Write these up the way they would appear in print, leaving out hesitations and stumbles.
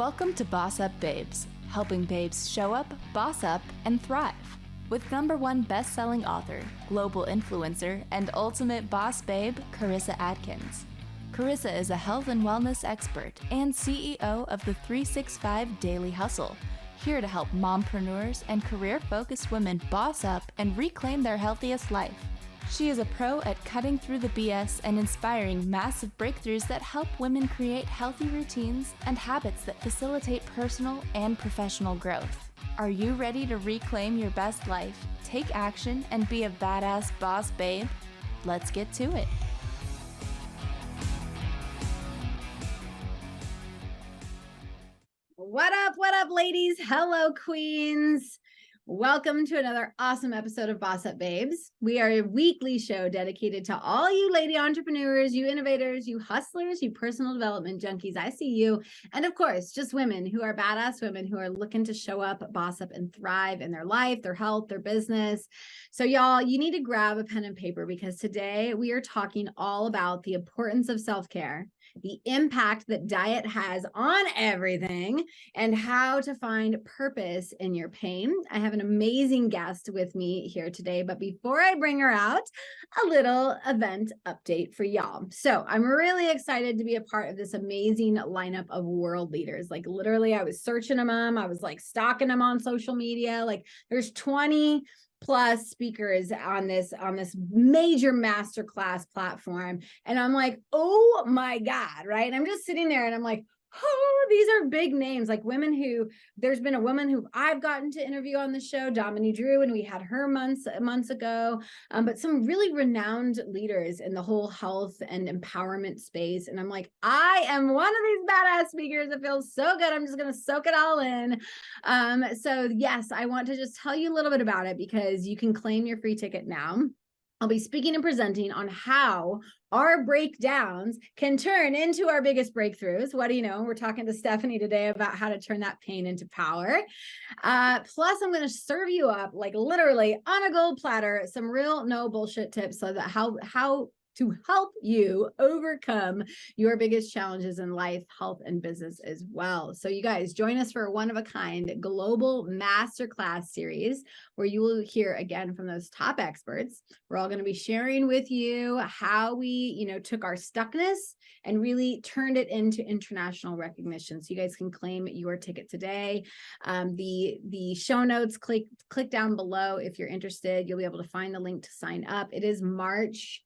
Welcome to BossUp Babes, helping babes show up, boss up, and thrive. With #1 best-selling author, global influencer, and ultimate boss babe, Karissa Adkins. Karissa is a health and wellness expert and CEO of the 365 Daily Hustle, here to help mompreneurs and career-focused women boss up and reclaim their healthiest life. She is a pro at cutting through the BS and inspiring massive breakthroughs that help women create healthy routines and habits that facilitate personal and professional growth. Are you ready to reclaim your best life, take action, and be a badass boss babe? Let's get to it. What up, ladies? Hello, queens. Welcome to another awesome episode of BossUp Babes. We are a weekly show dedicated to all you lady entrepreneurs, you innovators, you hustlers, you personal development junkies. I see you. And of course, just women who are badass women who are looking to show up, boss up, and thrive in their life, their health, their business. So y'all, you need to grab a pen and paper because today we are talking all about the importance of self-care, the impact that diet has on everything, and how to find purpose in your pain. I have an amazing guest with me here today, but before I bring her out, a little event update for y'all. So I'm really excited to be a part of this amazing lineup of world leaders. Like literally, I was searching them. I was like stalking them on social media. Like there's 20 plus speakers on this major masterclass platform. And I'm like, oh my God, right? And I'm just sitting there and I'm like, oh, these are big names, like women who, there's been a woman who I've gotten to interview on the show, Dominique Drew, and we had her months ago, but some really renowned leaders in the whole health and empowerment space. And I'm like, I am one of these badass speakers. It feels so good. I'm just going to soak it all in. So yes, I want to just tell you a little bit about it because you can claim your free ticket now. I'll be speaking and presenting on how our breakdowns can turn into our biggest breakthroughs. What do you know? We're talking to Stephanie today about how to turn that pain into power. Plus, I'm going to serve you up like literally on a gold platter, some real no bullshit tips so that how to help you overcome your biggest challenges in life, health, and business as well. So you guys join us for a one-of-a-kind global masterclass series where you will hear again from those top experts. We're all going to be sharing with you how we, took our stuckness and really turned it into international recognition. So you guys can claim your ticket today. The show notes, click down below if you're interested. You'll be able to find the link to sign up. It is March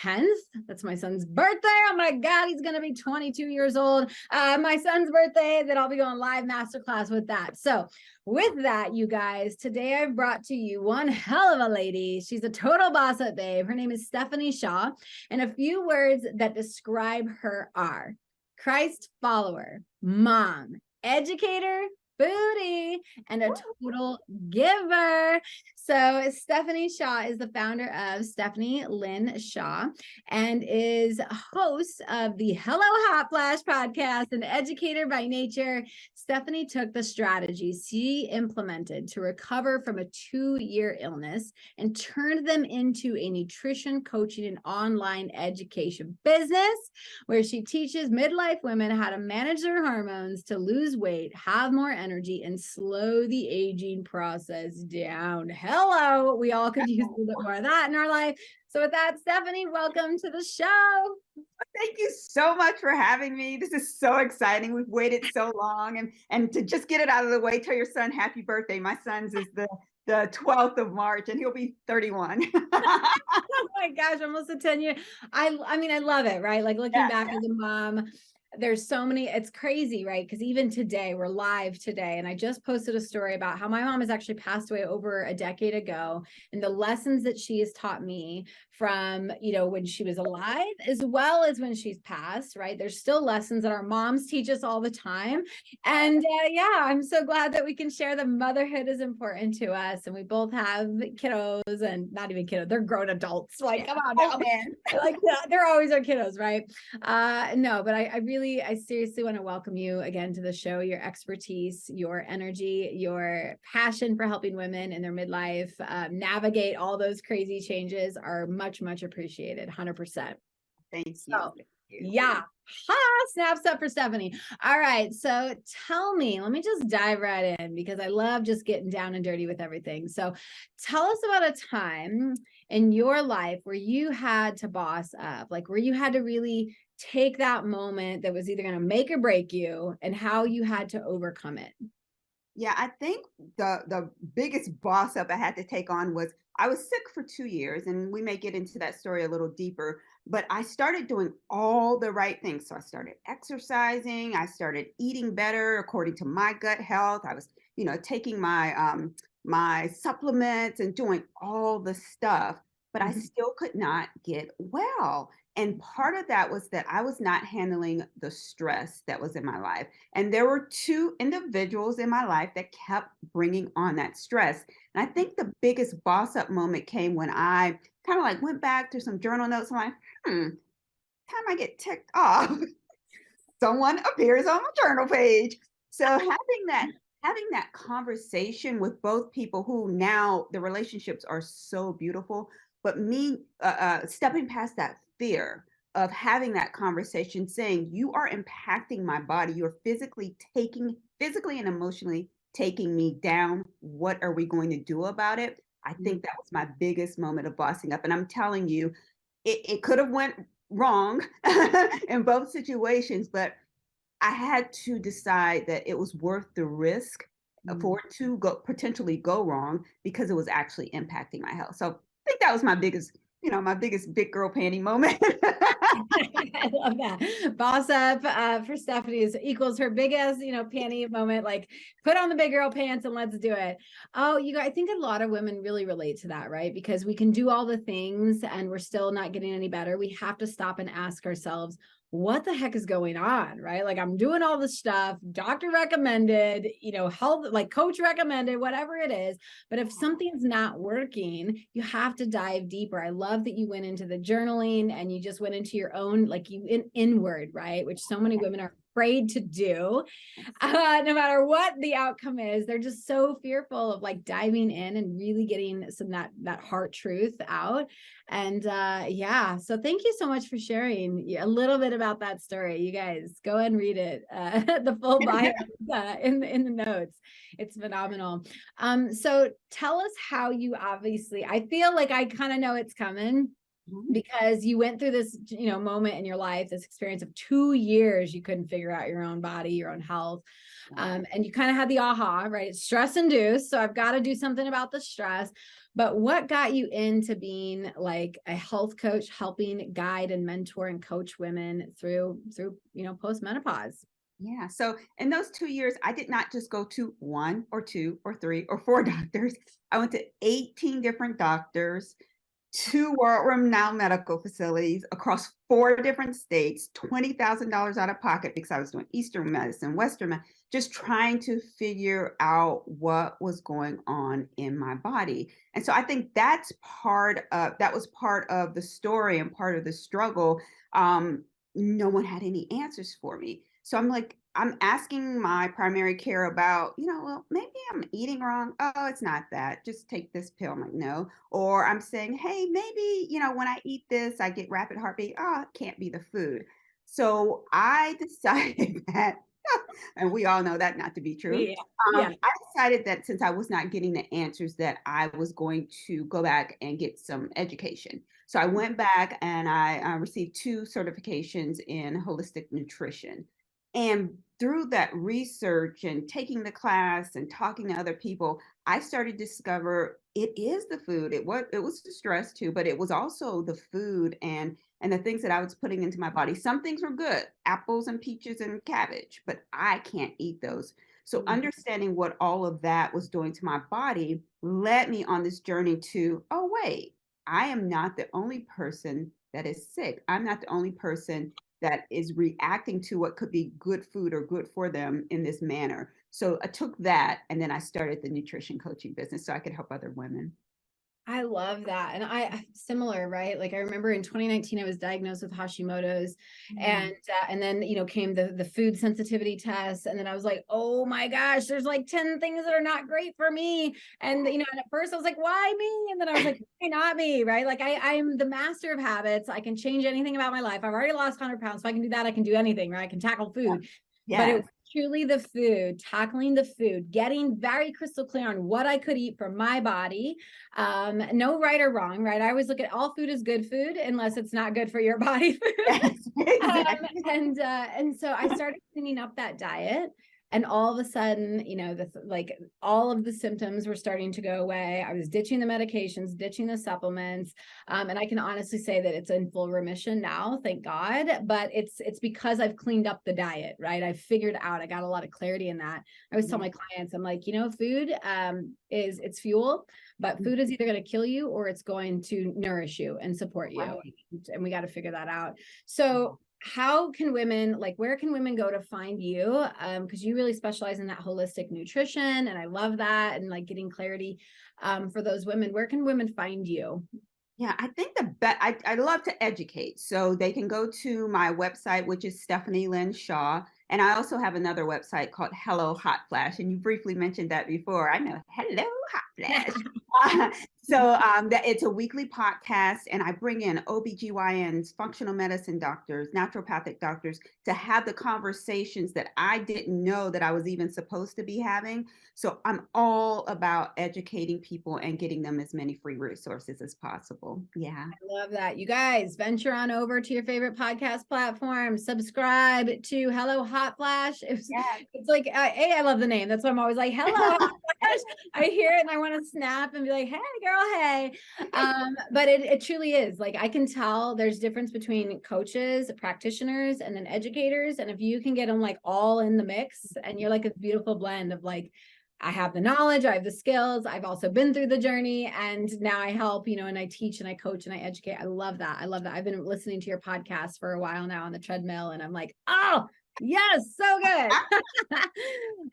10th. That's my son's birthday. Oh my God, he's going to be 22 years old. My son's birthday, that I'll be going live masterclass with that. So with that, you guys, today I've brought to you one hell of a lady. She's a total boss up babe. Her name is Stephanie Shaw. And a few words that describe her are Christ follower, mom, educator, foodie, and a total giver. So Stephanie Shaw is the founder of Stephanie Lynn Shaw and is host of the Hello Hot Flash podcast and educator by nature. Stephanie took the strategies she implemented to recover from a 2-year illness and turned them into a nutrition coaching and online education business where she teaches midlife women how to manage their hormones to lose weight, have more energy, and slow the aging process down. Hello, we all could use a little bit more of that in our life. So with that, Stephanie, welcome to the show. Thank you so much for having me. This is so exciting. We've waited so long and to just get it out of the way, tell your son happy birthday. My son's is the 12th of March and he'll be 31. Oh my gosh, almost a 10 year. I mean, I love it, right? Like looking back as a mom, there's so many, it's crazy, right? Because even today, we're live today. And I just posted a story about how my mom has actually passed away over a decade ago. And the lessons that she has taught me from, when she was alive, as well as when she's passed, right? There's still lessons that our moms teach us all the time. And I'm so glad that we can share that motherhood is important to us. And we both have kiddos and not even kiddos, they're grown adults. Like, come on now, man. Like, they're always our kiddos, right? No, but I seriously want to welcome you again to the show. Your expertise, your energy, your passion for helping women in their midlife navigate all those crazy changes are much, much appreciated. 100%. Thank you. So, Yeah. Ha, snaps up for Stephanie. All right. So tell me, let me just dive right in because I love just getting down and dirty with everything. So tell us about a time in your life where you had to boss up, like where you had to really take that moment that was either going to make or break you and how you had to overcome it. Yeah, I think the biggest boss up I had to take on was I was sick for 2 years, and we may get into that story a little deeper. But I started doing all the right things. So I started exercising. I started eating better according to my gut health. I was, taking my supplements and doing all the stuff. But I Mhm. still could not get well. And part of that was that I was not handling the stress that was in my life. And there were two individuals in my life that kept bringing on that stress. And I think the biggest boss up moment came when I kind of like went back to some journal notes. I'm like, time I get ticked off, someone appears on my journal page. So having that conversation with both people who now the relationships are so beautiful, but me stepping past that fear of having that conversation, saying you are impacting my body, you're physically and emotionally taking me down. What are we going to do about it? I think that was my biggest moment of bossing up. And I'm telling you, it could have went wrong in both situations, but I had to decide that it was worth the risk for it to potentially go wrong because it was actually impacting my health. So I think that was my biggest big girl panty moment. I love that. Boss up for Stephanie is equals her biggest, panty moment. Like, put on the big girl pants and let's do it. Oh, I think a lot of women really relate to that, right? Because we can do all the things and we're still not getting any better. We have to stop and ask ourselves, what the heck is going on, right? Like, I'm doing all this stuff, doctor recommended, health, like coach recommended, whatever it is. But if something's not working, you have to dive deeper. I love that you went into the journaling and you just went into your own, like inward, right? Which so many women are afraid to do. No matter what the outcome is, they're just so fearful of like diving in and really getting some that heart truth out. And yeah, so thank you so much for sharing a little bit about that story. You guys go and read it. The full bio in the notes. It's phenomenal. So tell us how you obviously, I feel like I kind of know it's coming because you went through this, moment in your life, this experience of 2 years, you couldn't figure out your own body, your own health. And you kind of had the aha, right? It's stress induced. So I've got to do something about the stress. But what got you into being like a health coach, helping guide and mentor and coach women through, post-menopause? Yeah. So in those 2 years, I did not just go to one or two or three or four doctors. I went to 18 different doctors, two world-renowned medical facilities across 4 different states, $20,000 out of pocket because I was doing Eastern medicine, Western medicine, just trying to figure out what was going on in my body. And so I think that was part of the story and part of the struggle. No one had any answers for me. So I'm asking my primary care about, well, maybe I'm eating wrong. Oh, it's not that. Just take this pill. I'm like, no. Or I'm saying, hey, maybe, when I eat this, I get rapid heartbeat. Oh, it can't be the food. So I decided that, and we all know that not to be true. Yeah. Yeah. I decided that since I was not getting the answers, that I was going to go back and get some education. So I went back and I received 2 certifications in holistic nutrition. And through that research and taking the class and talking to other people, I started to discover it is the food. It was the stress too, but it was also the food and the things that I was putting into my body. Some things were good, apples and peaches and cabbage, but I can't eat those. So understanding what all of that was doing to my body led me on this journey to, oh wait, I am not the only person that is sick. I'm not the only person that is reacting to what could be good food or good for them in this manner. So I took that and then I started the nutrition coaching business so I could help other women. I love that. And similar, right? Like I remember in 2019, I was diagnosed with Hashimoto's and then, came the food sensitivity test. And then I was like, oh my gosh, there's like 10 things that are not great for me. And, and at first I was like, why me? And then I was like, why not me? Right. Like I'm the master of habits. I can change anything about my life. I've already lost 100 pounds. So I can do that. I can do anything, right? I can tackle food. But it was truly the food, tackling the food, getting very crystal clear on what I could eat for my body. No right or wrong, right? I always look at all food as good food unless it's not good for your body food. Yes, exactly. And so I started cleaning up that diet. And all of a sudden, all of the symptoms were starting to go away. I was ditching the medications, ditching the supplements. And I can honestly say that it's in full remission now, thank God. But it's because I've cleaned up the diet, right? I figured out, I got a lot of clarity in that. I always tell my clients, I'm like, food it's fuel, but food is either going to kill you or it's going to nourish you and support you. Wow. And we got to figure that out. So how can women, where can women go to find you? Because you really specialize in that holistic nutrition. And I love that. And getting clarity for those women. Where can women find you? Yeah, I think I love to educate. So they can go to my website, which is Stephanie Lynn Shaw. And I also have another website called Hello Hot Flash. And you briefly mentioned that before. I know, Hello Hot Flash. It's a weekly podcast, and I bring in OBGYNs, functional medicine doctors, naturopathic doctors to have the conversations that I didn't know that I was even supposed to be having. So I'm all about educating people and getting them as many free resources as possible. Yeah. I love that. You guys venture on over to your favorite podcast platform, subscribe to Hello Hot Flash. It's like, I love the name. That's why I'm always like, Hello Hot Flash. I hear it and I want to snap and be like, hey girl, hey. But it truly is I can tell there's difference between coaches, practitioners, and then educators. And if you can get them all in the mix and you're a beautiful blend of I have the knowledge, I have the skills, I've also been through the journey, and now I help, and I teach and I coach and I educate. I love that. I love that. I've been listening to your podcast for a while now on the treadmill, and I'm like, oh, yes, so good.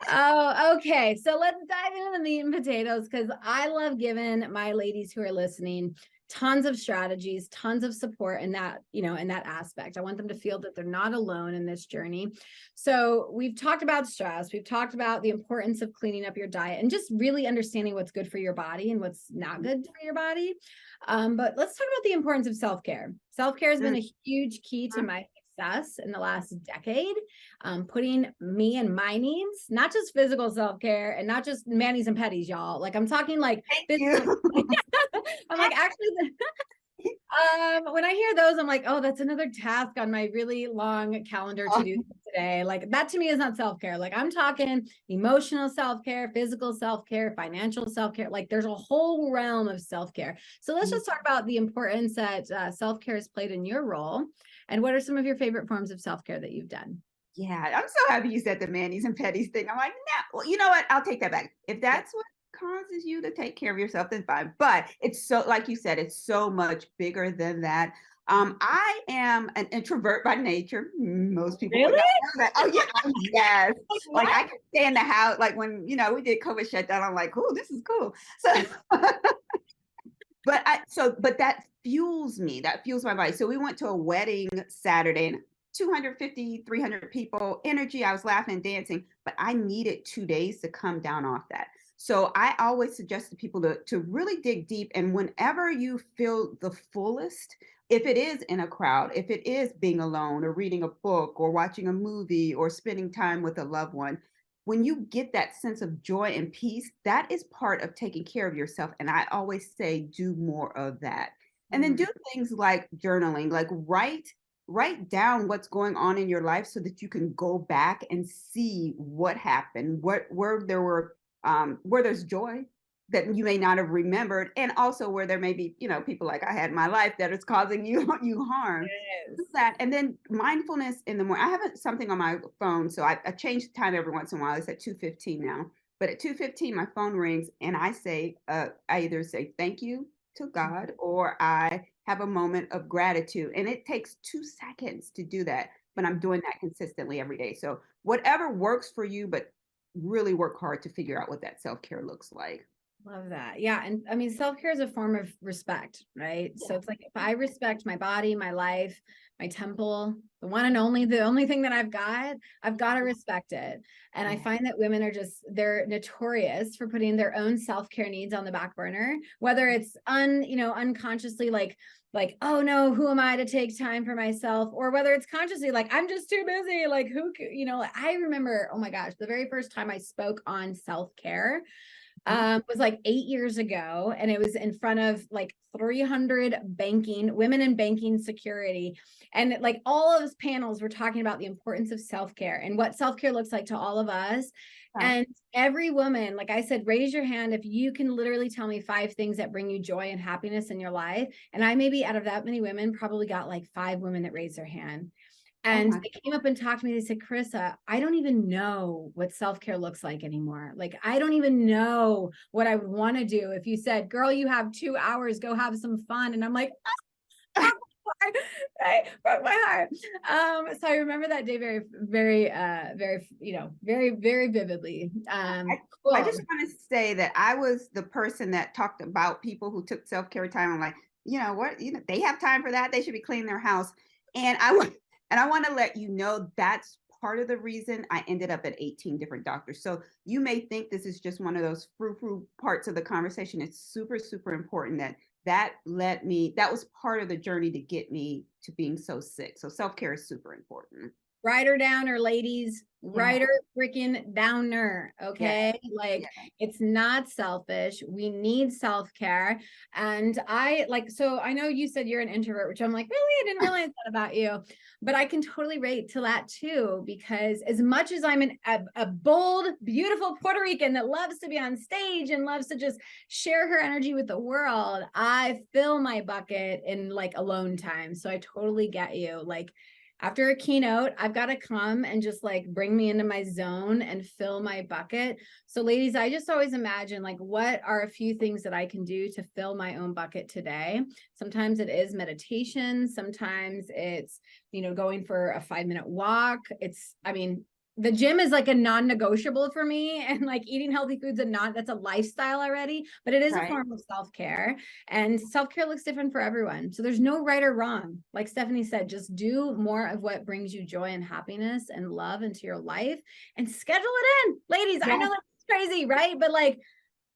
Oh, okay. So let's dive into the meat and potatoes, because I love giving my ladies who are listening tons of strategies, tons of support in that, in that aspect. I want them to feel that they're not alone in this journey. So we've talked about stress. We've talked about the importance of cleaning up your diet and just really understanding what's good for your body and what's not good for your body. But let's talk about the importance of self-care. Self-care has been a huge key to my success in the last decade, putting me and my needs, not just physical self-care and not just manis and petties, y'all. I'm talking physical. I'm actually when I hear those, I'm like, oh, that's another task on my really long calendar to do today. That to me is not self-care. I'm talking emotional self-care, physical self-care, financial self-care. There's a whole realm of self-care. So let's just talk about the importance that self-care has played in your role. And what are some of your favorite forms of self-care that you've done? Yeah, I'm so happy you said the manis and petties thing. I'm like, no, well, you know what? I'll take that back. If that's what causes you to take care of yourself, then fine. But it's so, like you said, it's so much bigger than that. I am an introvert by nature. Most people would not know that. Oh yeah, yes. I can stay in the house. When we did COVID shutdown, I'm like, oh, this is cool. So, but that fuels me. That fuels my body. So we went to a wedding Saturday, and 250, 300 people, energy. I was laughing and dancing, but I needed 2 days to come down off that. So I always suggest to people to really dig deep. And whenever you feel the fullest, if it is in a crowd, if it is being alone or reading a book or watching a movie or spending time with a loved one, when you get that sense of joy and peace, that is part of taking care of yourself. And I always say, do more of that. And then do things like journaling, write down what's going on in your life so that you can go back and see what happened, where there's joy that you may not have remembered, and also where there may be, people like I had in my life that is causing you harm. Yes. That, and then mindfulness in the morning. I have something on my phone, so I change the time every once in a while. It's at 2:15 now, but at 2:15 my phone rings, and I say, I either say thank you to God or I have a moment of gratitude, and it takes 2 seconds to do that, but I'm doing that consistently every day. So whatever works for you, but really work hard to figure out what that self-care looks like. Love that. Yeah. And I mean, self-care is a form of respect, right? So it's like if I respect my body, my life, my temple, the one and only, the only thing that I've got to respect it. And I find that women are they're notorious for putting their own self-care needs on the back burner, whether it's unconsciously like, oh no, who am I to take time for myself? Or whether it's consciously like, I'm just too busy. Like I remember, oh my gosh, the very first time I spoke on self-care was like 8 years ago, and it was in front of like 300 women in banking security, and like all of those panels were talking about the importance of self-care and what self-care looks like to all of us. And every woman, like I said, raise your hand if you can literally tell me 5 things that bring you joy and happiness in your life. And I maybe out of that many women probably got like 5 women that raised their hand. And they came up and talked to me. They said, Karissa, I don't even know what self-care looks like anymore. Like, I don't even know what I would want to do if you said, girl, you have 2 hours, go have some fun. And I'm like, right, broke my heart. So I remember that day very, very, very, very vividly. Cool. I just want to say that I was the person that talked about people who took self-care time. I'm like, you know what, they have time for that. They should be cleaning their house. And I want to let you know that's part of the reason I ended up at 18 different doctors. So you may think this is just one of those frou-frou parts of the conversation. It's super, super important that was part of the journey to get me to being so sick. So self-care is super important. Write her downer, ladies. Write her freaking downer. Okay. It's not selfish. We need self-care. And so I know you said you're an introvert, which I'm like, really? I didn't realize that about you. But I can totally relate to that too, because as much as I'm a bold, beautiful Puerto Rican that loves to be on stage and loves to just share her energy with the world, I fill my bucket in like alone time. So I totally get you. Like, after a keynote, I've got to come and just like bring me into my zone and fill my bucket. So ladies, I just always imagine like, what are a few things that I can do to fill my own bucket today? Sometimes it is meditation. Sometimes it's, going for a 5-minute walk. The gym is like a non-negotiable for me, and like eating healthy foods that's a lifestyle already, but it is a form of self-care, and self-care looks different for everyone. So there's no right or wrong. Like Stephanie said, just do more of what brings you joy and happiness and love into your life and schedule it in. Ladies, I know that's crazy, right? But like,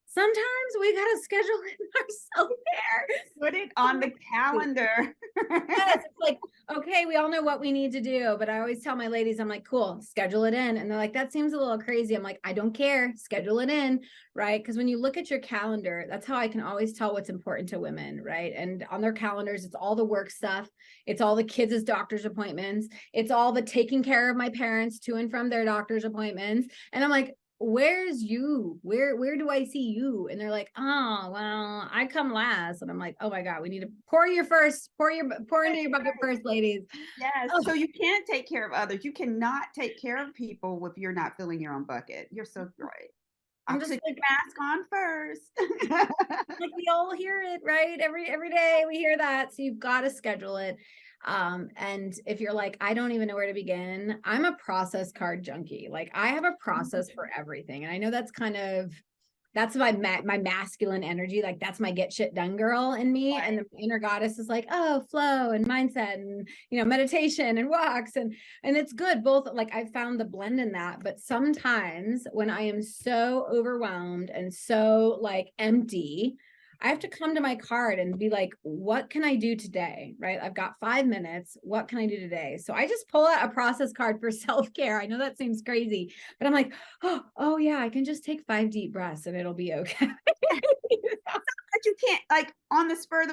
sometimes we got to schedule in our self-care. Put it on the calendar. Yes, it's like, okay, we all know what we need to do. But I always tell my ladies, I'm like, cool, schedule it in. And they're like, that seems a little crazy. I'm like, I don't care. Schedule it in, right? Because when you look at your calendar, that's how I can always tell what's important to women, right? And on their calendars, it's all the work stuff. It's all the kids' doctor's appointments. It's all the taking care of my parents to and from their doctor's appointments. And I'm like, where's you? Where do I see you? And they're like, oh, well, I come last. And I'm like, oh my God, we need to pour into your bucket first, ladies. Yes. So you can't take care of others. You cannot take care of people if you're not filling your own bucket. You're so right. I'm just like, mask on first. Like we all hear it, right? Every day we hear that. So you've got to schedule it. And if you're like, I don't even know where to begin, I'm a process card junkie. Like I have a process for everything. And I know that's my masculine energy. Like that's my get shit done girl in me. And the inner goddess is like, oh, flow and mindset and, meditation and walks. And it's good. Both, like I found the blend in that. But sometimes when I am so overwhelmed and so like empty, I have to come to my card and be like, what can I do today? Right? I've got 5 minutes. What can I do today? So I just pull out a process card for self-care. I know that seems crazy, but I'm like, oh yeah, I can just take 5 deep breaths and it'll be okay. But you can't, like in the spur of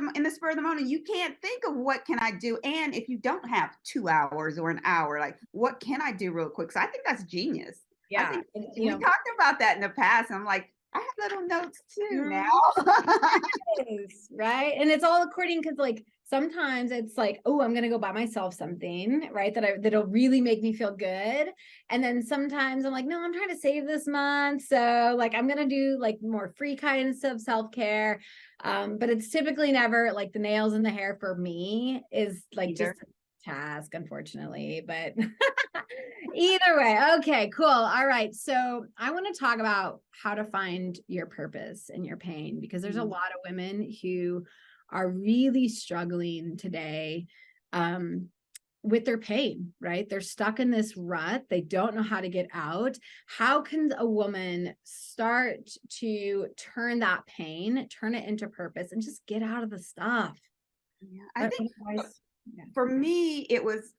the moment, you can't think of what can I do. And if you don't have 2 hours or an hour, like what can I do real quick? So I think that's genius. Yeah. We talked about that in the past. And I'm like, I have little notes too now. Right. And it's all according, because like sometimes it's like, oh, I'm going to go buy myself something, right? That'll really make me feel good. And then sometimes I'm like, no, I'm trying to save this month. So like, I'm going to do like more free kinds of self-care. But it's typically never like the nails in the hair for me is like just task, unfortunately, but either way. Okay, cool. All right. So I want to talk about how to find your purpose in your pain, because there's a lot of women who are really struggling today with their pain, right? They're stuck in this rut. They don't know how to get out. How can a woman start to turn that pain, turn it into purpose, and just get out of the stuff? Yeah, I think Yeah. for me, it was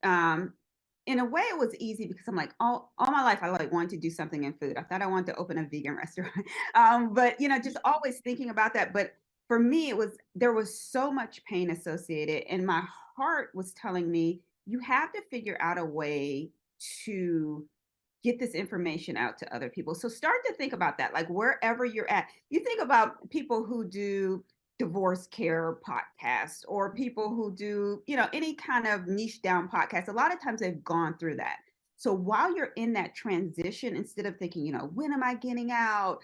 in a way it was easy because I'm like all my life I like wanted to do something in food. I thought I wanted to open a vegan restaurant. But just always thinking about that. But for me, there was so much pain associated, and my heart was telling me you have to figure out a way to get this information out to other people. So start to think about that, like wherever you're at. You think about people who do divorce care podcasts or people who do, any kind of niche down podcast. A lot of times they've gone through that. So while you're in that transition, instead of thinking, when am I getting out?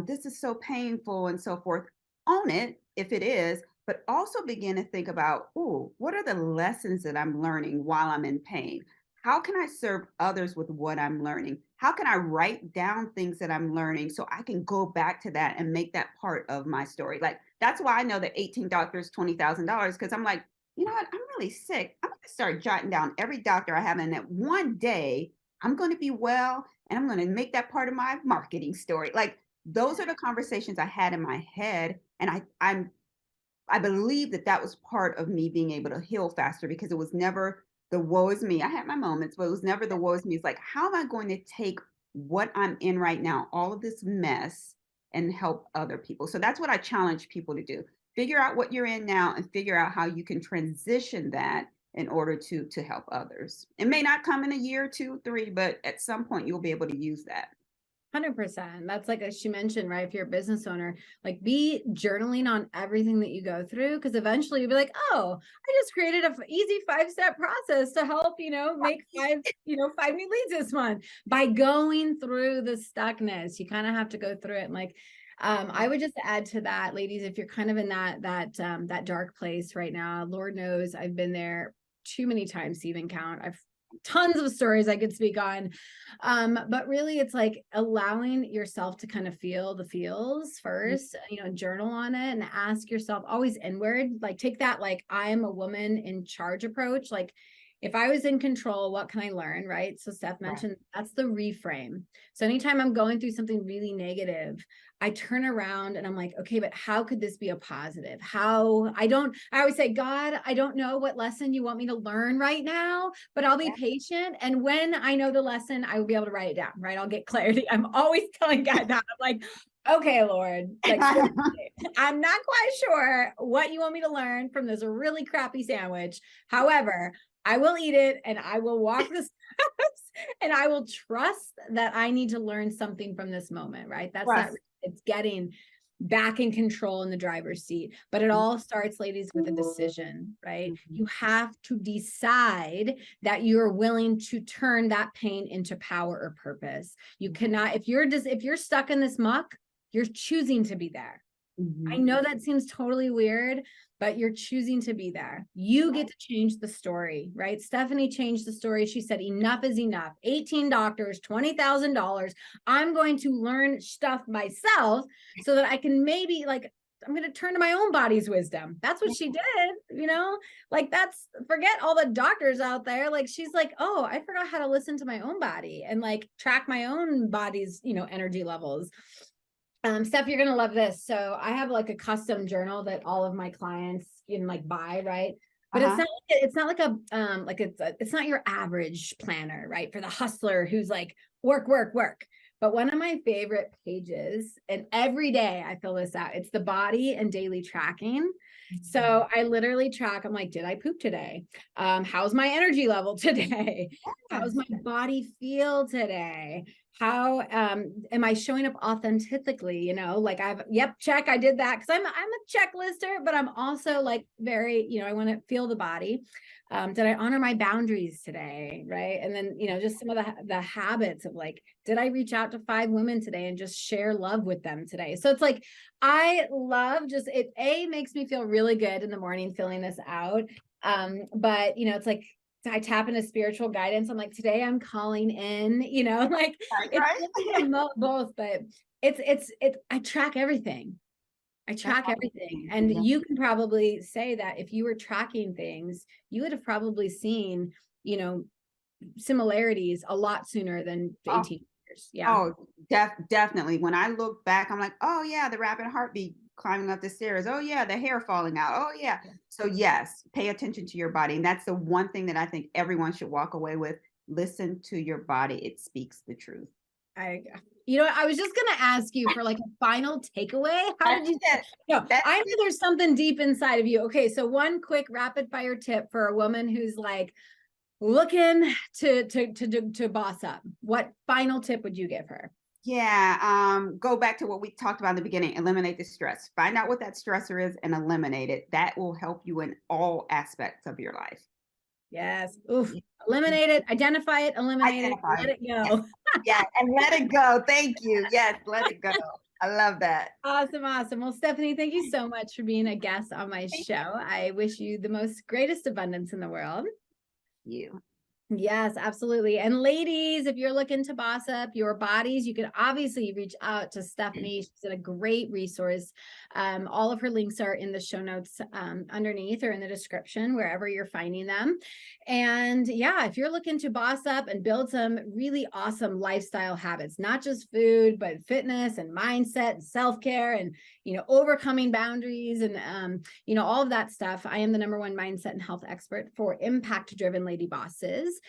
This is so painful and so forth, own it if it is, but also begin to think about, oh, what are the lessons that I'm learning while I'm in pain? How can I serve others with what I'm learning? How can I write down things that I'm learning so I can go back to that and make that part of my story? Like, that's why I know that 18 doctors, $20,000, because I'm like, you know what? I'm really sick. I'm going to start jotting down every doctor I have. And that one day I'm going to be well, and I'm going to make that part of my marketing story. Like, those are the conversations I had in my head. And I believe that was part of me being able to heal faster, because it was never the woe is me. I had my moments, but it was never the woe is me. It's like, how am I going to take what I'm in right now, all of this mess, and help other people? So that's what I challenge people to do. Figure out what you're in now and figure out how you can transition that in order to help others. It may not come in a year, 2, 3, but at some point you'll be able to use that. 100%. That's like, as she mentioned, right? If you're a business owner, like be journaling on everything that you go through, because eventually you'll be like, oh, I just created a easy 5-step process to help, make 5 new leads this month. By going through the stuckness, you kind of have to go through it. And like, I would just add to that, ladies, if you're kind of in that dark place right now, Lord knows I've been there too many times to even count. I've tons of stories I could speak on. But really it's like allowing yourself to kind of feel the feels first, journal on it and ask yourself always inward, like take that, like I am a woman in charge approach. Like if I was in control, what can I learn? Right. So Steph mentioned that's the reframe. So anytime I'm going through something really negative, I turn around and I'm like, okay, but how could this be a positive? I always say, God, I don't know what lesson you want me to learn right now, but I'll be patient. And when I know the lesson, I will be able to write it down, right? I'll get clarity. I'm always telling God that. I'm like, okay, Lord, like, I'm not quite sure what you want me to learn from this really crappy sandwich. However, I will eat it and I will walk the steps and I will trust that I need to learn something from this moment, right? That's that. It's getting back in control in the driver's seat. But it all starts, ladies, with a decision, right? You have to decide that you're willing to turn that pain into power or purpose. You cannot, if you're stuck in this muck, you're choosing to be there. I know that seems totally weird, but you're choosing to be there. You get to change the story, right? Stephanie changed the story. She said, enough is enough. 18 doctors, $20,000. I'm going to learn stuff myself so that I can maybe I'm going to turn to my own body's wisdom. That's what she did, like forget all the doctors out there. Like, she's like, oh, I forgot how to listen to my own body and like track my own body's, energy levels. Steph, you're going to love this. So I have like a custom journal that all of my clients can like buy, right? But it's not like it's not your average planner, right? For the hustler who's like work. But one of my favorite pages, and every day I fill this out, it's the body and daily tracking. So I literally track, I'm like, did I poop today? How's my energy level today? How's my body feel today? How am I showing up authentically? Like check, I did that, because I'm a checklister, but I'm also like very, I want to feel the body. Did I honor my boundaries today? Right. And then, just some of the habits of like, did I reach out to 5 women today and just share love with them today? So it's like, I love makes me feel really good in the morning filling this out. But it's like, I tap into spiritual guidance. I'm like, today I'm calling in, like it's both, but it's I track everything. And you can probably say that if you were tracking things, you would have probably seen, similarities a lot sooner than 18 years. Yeah. Oh, definitely. When I look back, I'm like, oh yeah, the rapid heartbeat climbing up the stairs. Oh yeah, the hair falling out. Oh yeah. So yes, pay attention to your body. And that's the one thing that I think everyone should walk away with. Listen to your body. It speaks the truth. I was just going to ask you for like a final takeaway. How did you I know there's something deep inside of you. Okay. So one quick rapid fire tip for a woman who's like looking to boss up. What final tip would you give her? Yeah. Go back to what we talked about in the beginning. Eliminate the stress. Find out what that stressor is and eliminate it. That will help you in all aspects of your life. Yes. Oof. Eliminate it, identify it, eliminate it, let it go. Yeah, and let it go. Thank you. Yes, let it go. I love that. Awesome. Well, Stephanie, thank you so much for being a guest on my show. I wish you the most greatest abundance in the world. You. Yes, absolutely. And ladies, if you're looking to boss up your bodies, you can obviously reach out to Stephanie. She's a great resource. All of her links are in the show notes underneath or in the description, wherever you're finding them. And yeah, if you're looking to boss up and build some really awesome lifestyle habits, not just food, but fitness and mindset and self-care and, overcoming boundaries and, all of that stuff. I am the #1 mindset and health expert for impact-driven lady bosses.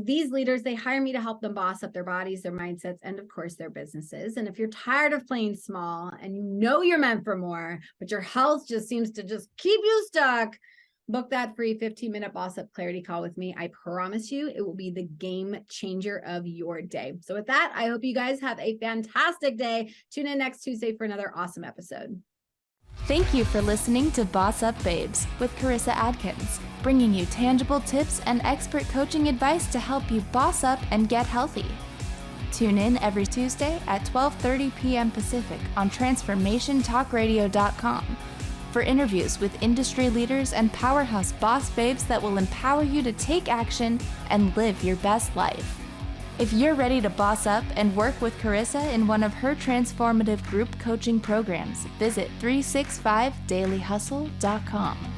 These leaders, they hire me to help them boss up their bodies, their mindsets, and of course, their businesses. And if you're tired of playing small and you're meant for more, but your health just seems to just keep you stuck, book that free 15-minute Boss Up Clarity call with me. I promise you, it will be the game changer of your day. So with that, I hope you guys have a fantastic day. Tune in next Tuesday for another awesome episode. Thank you for listening to Boss Up Babes with Karissa Adkins, bringing you tangible tips and expert coaching advice to help you boss up and get healthy. Tune in every Tuesday at 12:30 p.m. Pacific on transformationtalkradio.com for interviews with industry leaders and powerhouse boss babes that will empower you to take action and live your best life. If you're ready to boss up and work with Karissa in one of her transformative group coaching programs, visit 365dailyhustle.com.